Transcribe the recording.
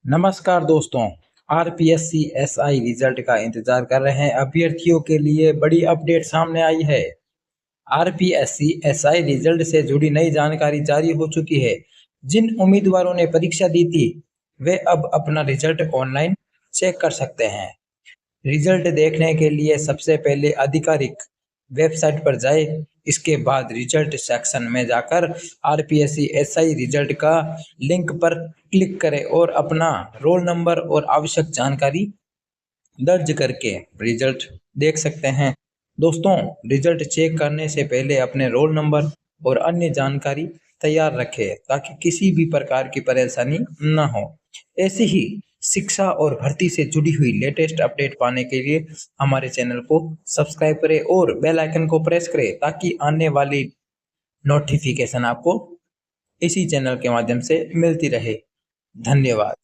नमस्कार दोस्तों। RPSC SI result का इंतजार कर रहे हैं अभ्यर्थियों के लिए बड़ी अपडेट सामने आई है। आरपीएससी एसआई रिजल्ट से जुड़ी नई जानकारी जारी हो चुकी है। जिन उम्मीदवारों ने परीक्षा दी थी वे अब अपना रिजल्ट ऑनलाइन चेक कर सकते हैं। रिजल्ट देखने के लिए सबसे पहले आधिकारिक वेबसाइट पर जाए। इसके बाद रिजल्ट सेक्शन में जाकर आरपीएससी एसआई रिजल्ट का लिंक पर क्लिक करें और अपना रोल नंबर और आवश्यक जानकारी दर्ज करके रिजल्ट देख सकते हैं। दोस्तों, रिजल्ट चेक करने से पहले अपने रोल नंबर और अन्य जानकारी तैयार रखें ताकि किसी भी प्रकार की परेशानी न हो। ऐसी ही शिक्षा और भर्ती से जुड़ी हुई लेटेस्ट अपडेट पाने के लिए हमारे चैनल को सब्सक्राइब करें और बेल आइकन को प्रेस करें ताकि आने वाली नोटिफिकेशन आपको इसी चैनल के माध्यम से मिलती रहे। धन्यवाद।